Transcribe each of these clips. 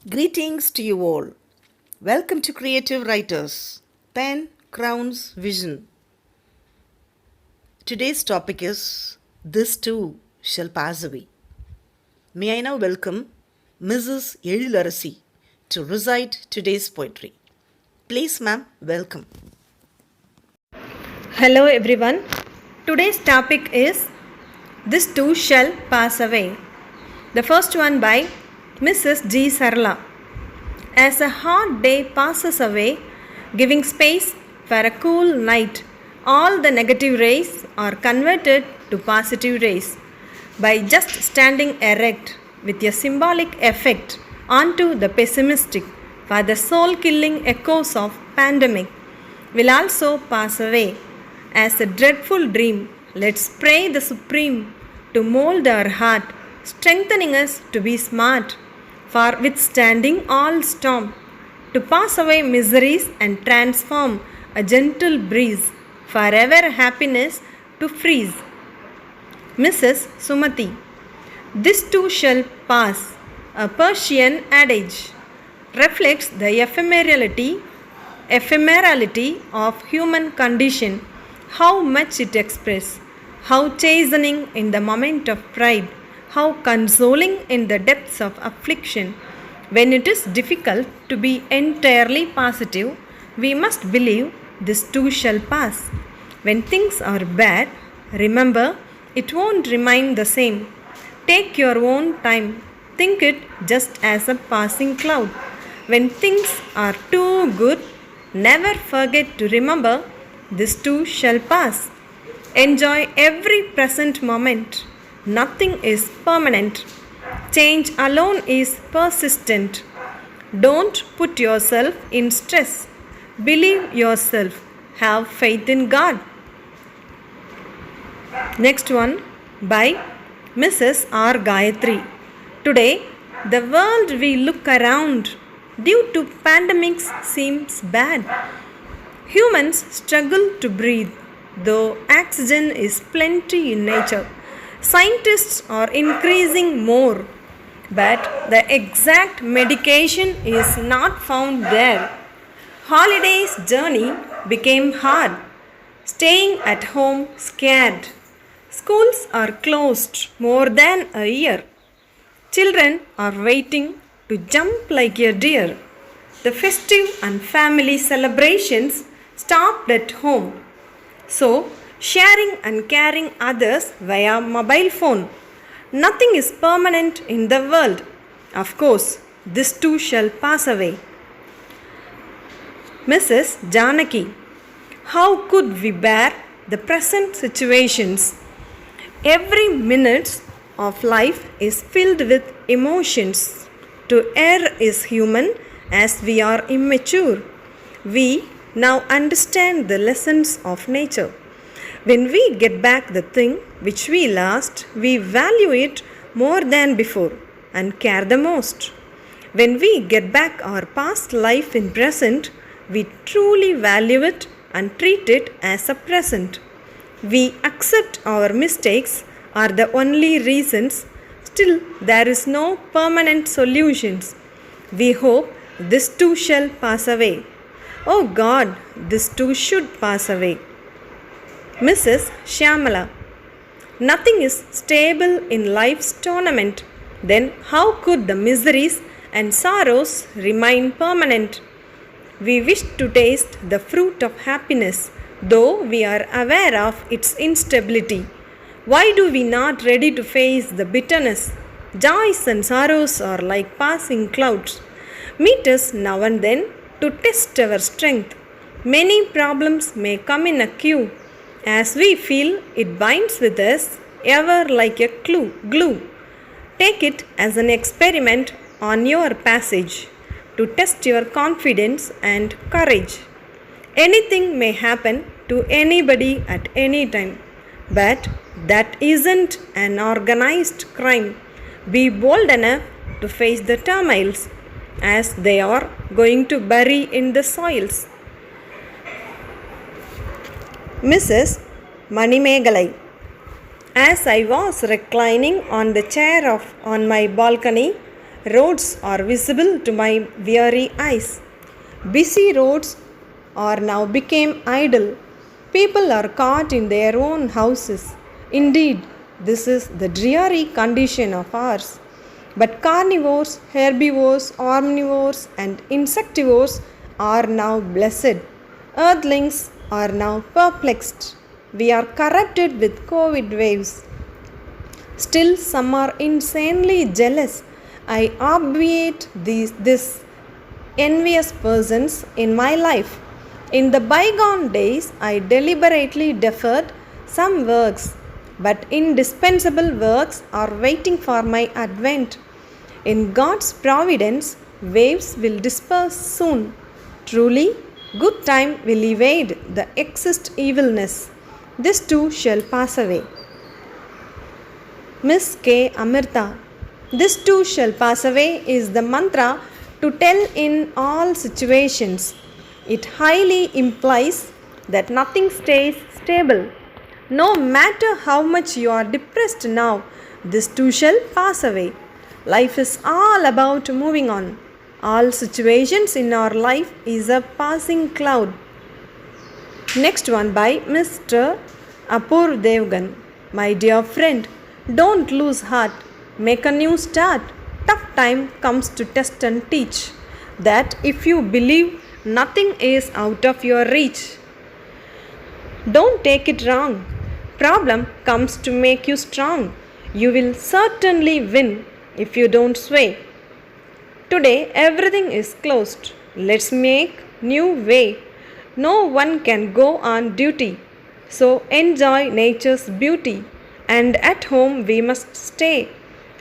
Greetings to you all. Welcome to Creative Writers, Pen Crowns Vision. Today's topic is This Too Shall Pass Away. May I now welcome Mrs. Elilarasi to recite today's poetry. Please, ma'am, welcome. Hello everyone. Today's topic is This Too Shall Pass Away. The first one by Mrs. G. Sarla. As a hot day passes away, giving space for a cool night, all the negative rays are converted to positive rays by just standing erect with a symbolic effect onto the pessimistic, for the soul-killing echoes of pandemic will also pass away. As a dreadful dream, let's pray the Supreme to mold our heart, strengthening us to be smart for withstanding all storm, to pass away miseries and transform a gentle breeze, forever happiness to freeze. Mrs. Sumati. This too shall pass, a Persian adage, reflects the ephemerality of human condition, how much it expresses, how chastening in the moment of pride, how consoling in the depths of affliction. When it is difficult to be entirely positive, we must believe this too shall pass. When things are bad, remember it won't remain the same. Take your own time. Think it just as a passing cloud. When things are too good, never forget to remember this too shall pass. Enjoy every present moment. Nothing is permanent. Change alone is persistent. Don't put yourself in stress. Believe yourself. Have faith in God. Next one by Mrs. R. Gayatri. Today, the world we look around due to pandemics seems bad. Humans struggle to breathe, though oxygen is plenty in nature. Scientists are increasing more, but the exact medication is not found there. Holiday's journey became hard. Staying at home scared. Schools are closed more than a year. Children are waiting to jump like a deer. The festive and family celebrations stopped at home. So, sharing and caring others via mobile phone. Nothing is permanent in the world. Of course, this too shall pass away. Mrs. Janaki. How could we bear the present situations? Every minute of life is filled with emotions. To err is human as we are immature. We now understand the lessons of nature. When we get back the thing which we lost, we value it more than before and care the most. When we get back our past life in present, we truly value it and treat it as a present. We accept our mistakes are the only reasons. Still, there is no permanent solutions. We hope this too shall pass away. Oh God, this too should pass away. Mrs. Shyamala. Nothing is stable in life's tournament. Then how could the miseries and sorrows remain permanent? We wish to taste the fruit of happiness, though we are aware of its instability. Why do we not ready to face the bitterness? Joys and sorrows are like passing clouds. Meet us now and then to test our strength. Many problems may come in a queue. As we feel, it binds with us ever like a glue. Take it as an experiment on your passage to test your confidence and courage. Anything may happen to anybody at any time, but that isn't an organized crime. Be bold enough to face the turmoils as they are going to bury in the soils. Mrs. Manimegalai. As I was reclining on the chair on my balcony, Roads are visible to my weary eyes. Busy roads are now became idle. People are caught in their own houses. Indeed, this is the dreary condition of ours. But carnivores, herbivores, omnivores, and insectivores are now blessed. Earthlings are now perplexed. We are corrupted with COVID waves. Still, some are insanely jealous. I obviate this envious persons in my life. In the bygone days, I deliberately deferred some works, but indispensable works are waiting for my advent. In God's providence, waves will disperse soon. Truly, good time will evade the excess evilness. This too shall pass away. Miss K. Amirta. This too shall pass away is the mantra to tell in all situations. It highly implies that nothing stays stable. No matter how much you are depressed now, this too shall pass away. Life is all about moving on. All situations in our life is a passing cloud. Next one by Mr. Apur Devgan. My dear friend, don't lose heart. Make a new start. Tough time comes to test and teach that if you believe, nothing is out of your reach. Don't take it wrong. Problem comes to make you strong. You will certainly win if you don't sway. Today everything is closed. Let's make new way. No one can go on duty. So enjoy nature's beauty. And at home we must stay.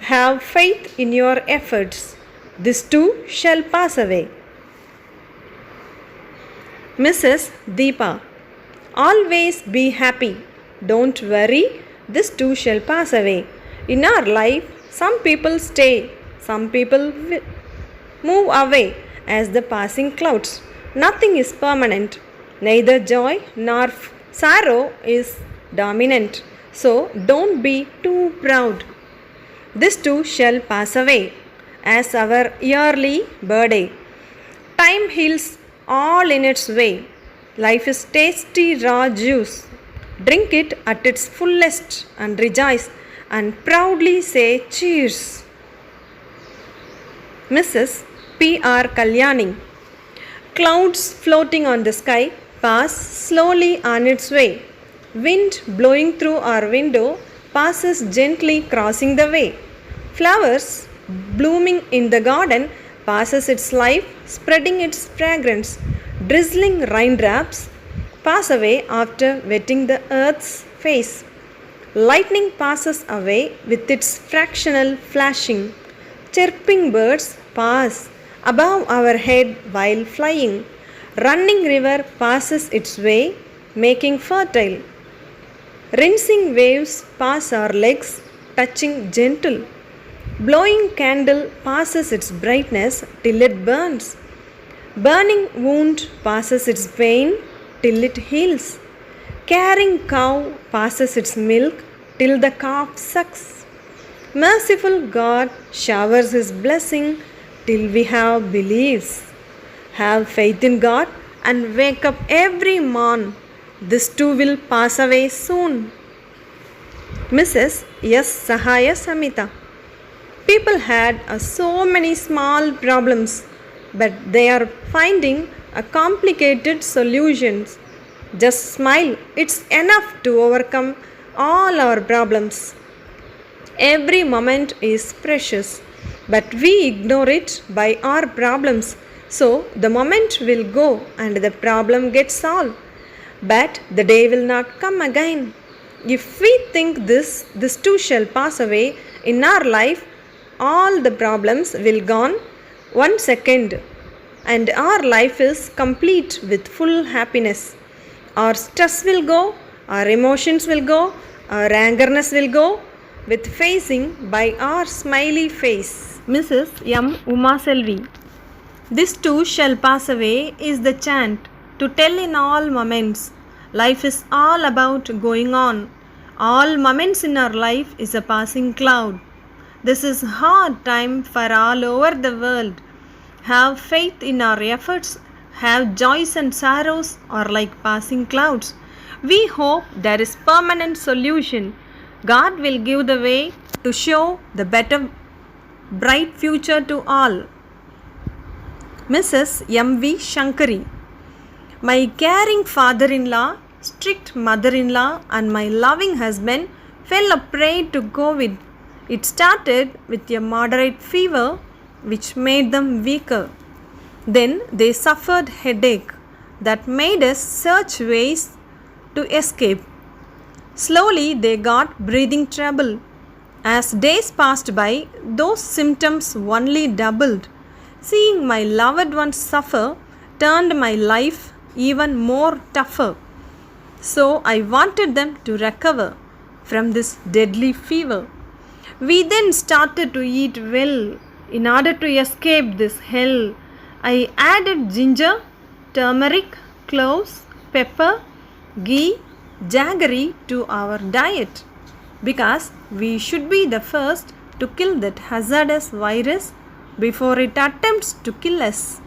Have faith in your efforts. This too shall pass away. Mrs. Deepa. Always be happy. Don't worry. This too shall pass away. In our life, some people stay, some people move away as the passing clouds. Nothing is permanent. Neither joy nor sorrow is dominant. So don't be too proud. This too shall pass away as our yearly birthday. Time heals all in its way. Life is tasty raw juice. Drink it at its fullest and rejoice and proudly say cheers. Mrs. P.R. Kalyani. Clouds floating on the sky pass slowly on its way. Wind blowing through our window passes gently crossing the way. Flowers blooming in the garden passes its life spreading its fragrance. Drizzling raindrops pass away after wetting the earth's face. Lightning passes away with its fractional flashing. Chirping birds pass above our head while flying. Running river passes its way, making fertile. Rinsing waves pass our legs, touching gentle. Blowing candle passes its brightness till it burns. Burning wound passes its pain till it heals. Caring cow passes its milk till the calf sucks. Merciful God showers His blessing till we have beliefs. Have faith in God and wake up every morn. This too will pass away soon. Mrs. S. Sahaya Samita. People had so many small problems, but they are finding a complicated solutions. Just smile, it's enough to overcome all our problems. Every moment is precious, but we ignore it by our problems. So the moment will go and the problem gets solved, but the day will not come again. If we think this too shall pass away in our life, all the problems will gone 1 second and our life is complete with full happiness. Our stress will go, our emotions will go, our angerness will go with facing by our smiley face. Mrs. M. Uma Selvi. This too shall pass away is the chant to tell in all moments. Life is all about going on. All moments in our life is a passing cloud. This is hard time for all over the world. Have faith in our efforts. Have joys and sorrows are like passing clouds. We hope there is permanent solution. God will give the way to show the better bright future to all. Mrs. M.V. Shankari. My caring father-in-law, strict mother-in-law and my loving husband fell a prey to COVID. It started with a moderate fever which made them weaker. Then they suffered headache that made us search ways to escape. Slowly they got breathing trouble. As days passed by, those symptoms only doubled. Seeing my loved ones suffer turned my life even more tougher. So I wanted them to recover from this deadly fever. We then started to eat well in order to escape this hell. I added ginger, turmeric, cloves, pepper, ghee, jaggery to our diet because we should be the first to kill that hazardous virus before it attempts to kill us.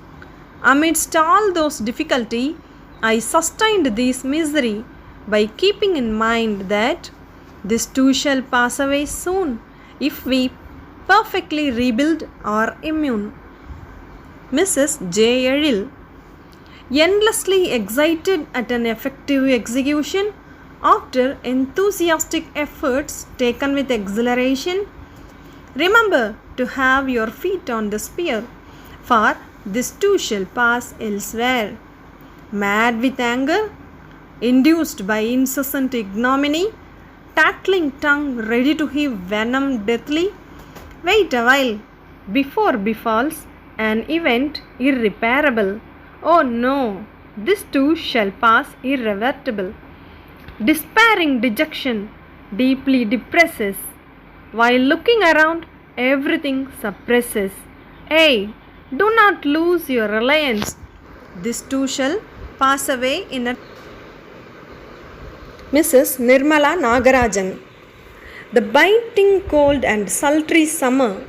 Amidst all those difficulty, I sustained this misery by keeping in mind that this too shall pass away soon if we perfectly rebuild our immune. Mrs. J. Eril. Endlessly excited at an effective execution, after enthusiastic efforts taken with exhilaration, remember to have your feet on the spear, for this too shall pass elsewhere. Mad with anger, induced by incessant ignominy, tattling tongue ready to heave venom deathly, wait a while before befalls an event irreparable. Oh no, this too shall pass irrevertible. Despairing dejection deeply depresses. While looking around, everything suppresses. Hey, do not lose your reliance. This too shall pass away in a. Mrs. Nirmala Nagarajan. The biting cold and sultry summer,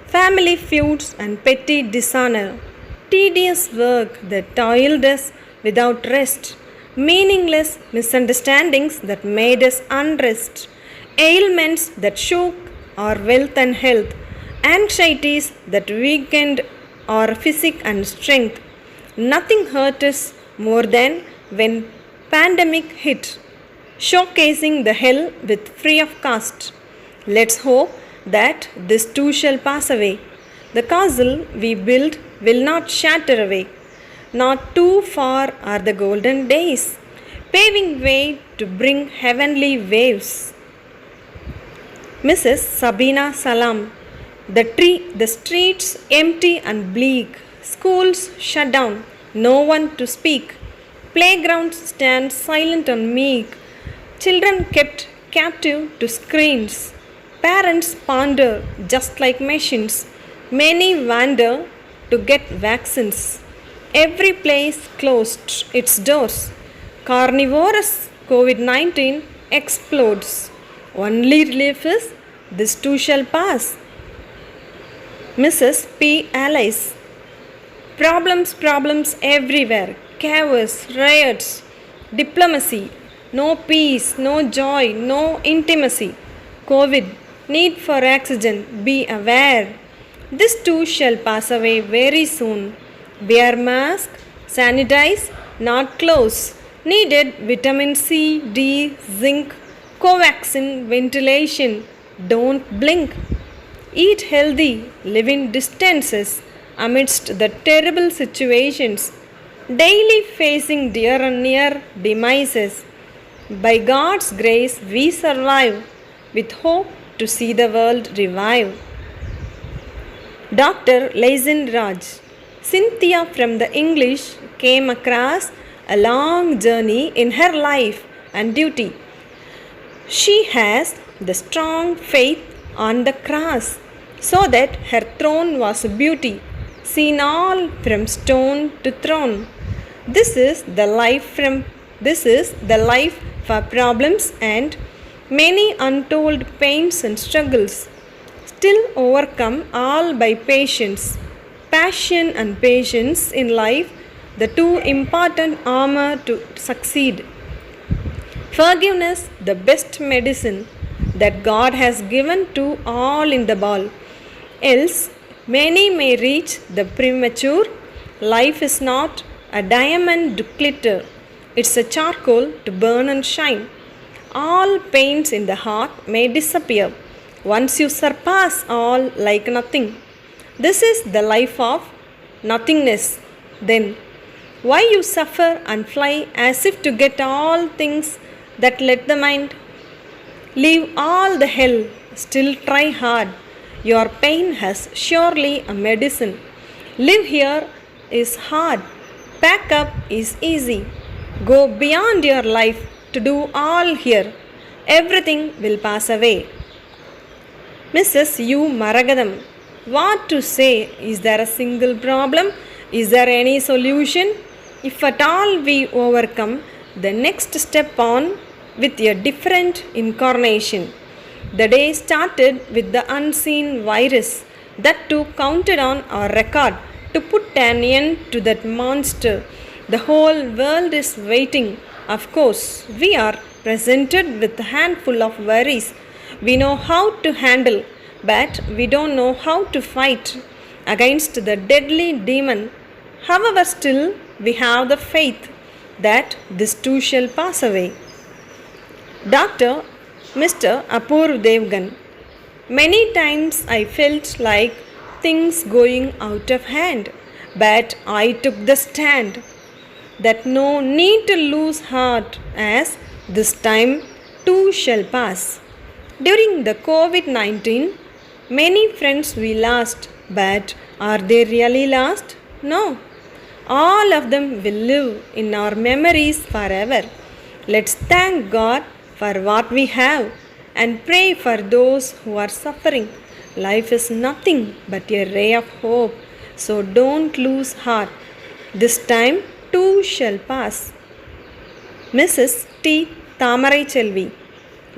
family feuds and petty dishonor, tedious work that toiled us without rest, meaningless misunderstandings that made us unrest, ailments that shook our wealth and health, anxieties that weakened our physique and strength. Nothing hurt us more than when pandemic hit, showcasing the hell with free of cost. Let's hope that this too shall pass away. The castle we build will not shatter away. Not too far are the golden days, paving way to bring heavenly waves. Mrs. Sabina Salam. The streets empty and bleak, schools shut down, no one to speak, playgrounds stand silent and meek, children kept captive to screens, parents ponder just like machines, many wander to get vaccines. Every place closed its doors. Carnivorous COVID-19 explodes. Only relief is this too shall pass. Mrs. P. Alice. Problems everywhere. Chaos, riots, diplomacy. No peace, no joy, no intimacy. COVID. Need for oxygen. Be aware. This too shall pass away very soon. Wear mask, sanitize, not close. Needed vitamin C, D, zinc, Covaxin, ventilation. Don't blink. Eat healthy, live in distances amidst the terrible situations. Daily facing dear and near demises. By God's grace we survive with hope to see the world revive. Dr. Laizen Raj. Cynthia from the English came across a long journey in her life and duty. She has the strong faith on the cross, so that her throne was beauty, seen all from stone to throne. This is the life for problems and many untold pains and struggles. still overcome all by patience. Passion and patience in life, the two important armor to succeed. Forgiveness, the best medicine that God has given to all in the ball. Else, many may reach the premature. Life is not a diamond to glitter, it's a charcoal to burn and shine. All pains in the heart may disappear once you surpass all like nothing. This is the life of nothingness. Then, why you suffer and fly as if to get all things that let the mind? Leave all the hell, still try hard. Your pain has surely a medicine. Live here is hard. Pack up is easy. Go beyond your life to do all here. Everything will pass away. Mrs. U. Maragadam, what to say? Is there a single problem? Is there any solution? If at all we overcome, the next step on with a different incarnation. The day started with the unseen virus that too counted on our record to put an end to that monster. The whole world is waiting. Of course, we are presented with a handful of worries we know how to handle, but we don't know how to fight against the deadly demon. However, still we have the faith that this too shall pass away. Dr. Mr. Apurv Devgan. Many times I felt like things going out of hand, but I took the stand that no need to lose heart, as this time too shall pass. During the COVID-19, many friends we lost, but are they really lost? No. All of them will live in our memories forever. Let's thank God for what we have and pray for those who are suffering. Life is nothing but a ray of hope, so don't lose heart. This time too shall pass. Mrs. T. Tamarai Chelvi.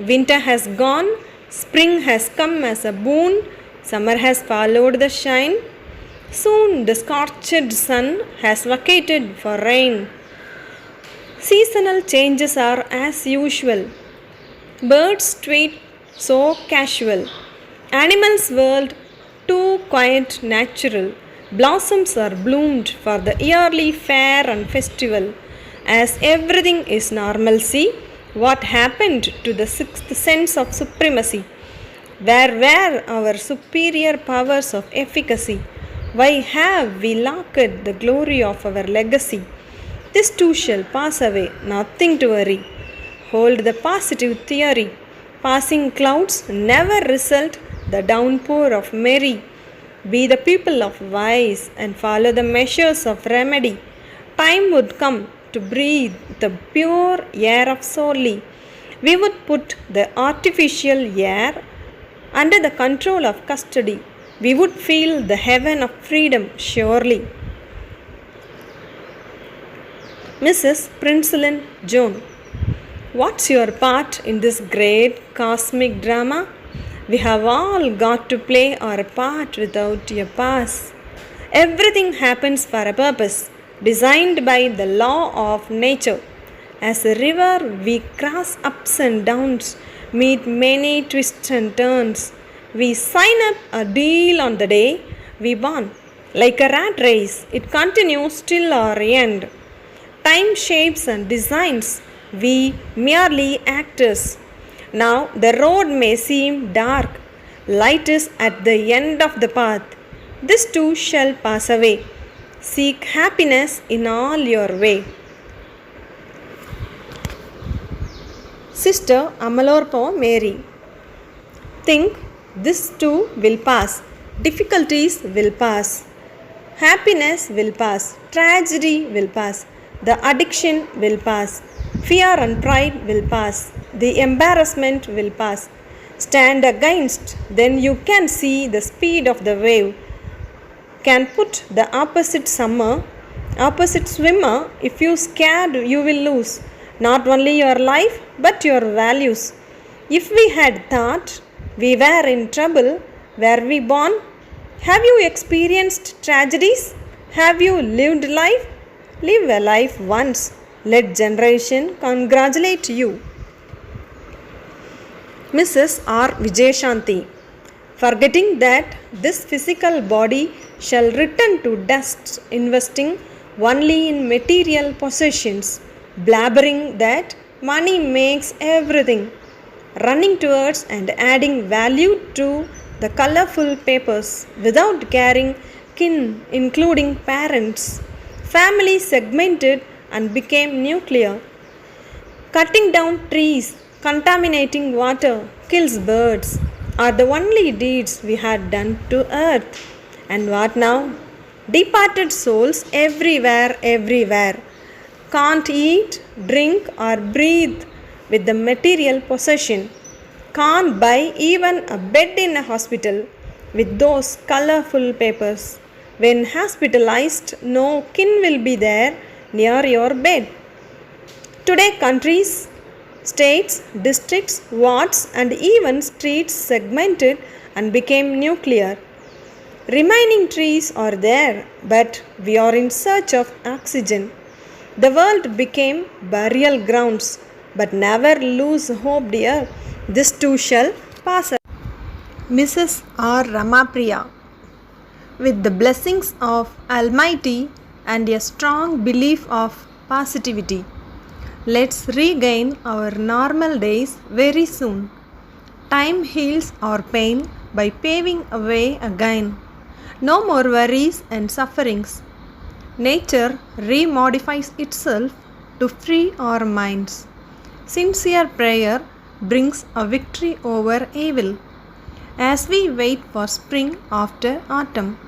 Winter has gone, spring has come as a boon, summer has followed the shine. Soon the scorched sun has vacated for rain. Seasonal changes are as usual. Birds tweet so casual. Animals' world too quiet natural. Blossoms are bloomed for the yearly fair and festival. As everything is normalcy, what happened to the sixth sense of supremacy? Where were our superior powers of efficacy? Why have we locked the glory of our legacy? This too shall pass away, nothing to worry. Hold the positive theory. Passing clouds never result the downpour of merry. Be the people of wise and follow the measures of remedy. Time would come to breathe the pure air of Soli. We would put the artificial air under the control of custody. We would feel the heaven of freedom surely. Mrs. Princelin Joan. What's your part in this great cosmic drama? We have all got to play our part without a pass. Everything happens for a purpose, designed by the law of nature. As a river, we cross ups and downs, meet many twists and turns. We sign up a deal on the day we born. Like a rat race, it continues till our end. Time shapes and designs, we merely actors. Now the road may seem dark, light is at the end of the path. This too shall pass away. Seek happiness in all your way. Sister Amalorpo Mary. Think this too will pass. Difficulties will pass. Happiness will pass. Tragedy will pass. The addiction will pass. Fear and pride will pass. The embarrassment will pass. Stand against, then you can see the speed of the wave. Can put the opposite swimmer. If you scared, you will lose not only your life but your values. If we had thought we were in trouble, Were we born? Have you experienced tragedies? Have you lived life? Live a life once. Let generation congratulate you. Mrs. R. Vijayashanti. Forgetting that this physical body shall return to dust, investing only in material possessions, blabbering that money makes everything, running towards and adding value to the colorful papers without caring kin, including parents. Family segmented and became nuclear. Cutting down trees, contaminating water, kills birds are the only deeds we had done to earth. And what now? Departed souls everywhere, everywhere. Can't eat, drink, or breathe with the material possession. Can't buy even a bed in a hospital with those colorful papers. When hospitalized, no kin will be there near your bed. Today, countries, states, districts, wards, and even streets segmented and became nuclear. Remaining trees are there, but we are in search of oxygen. The world became burial grounds, but never lose hope, dear. This too shall pass. Mrs. R. Ramapriya. With the blessings of Almighty and a strong belief of positivity, let's regain our normal days very soon. Time heals our pain by paving a way again. No more worries and sufferings. Nature remodifies itself to free our minds. Sincere prayer brings a victory over evil. As we wait for spring after autumn,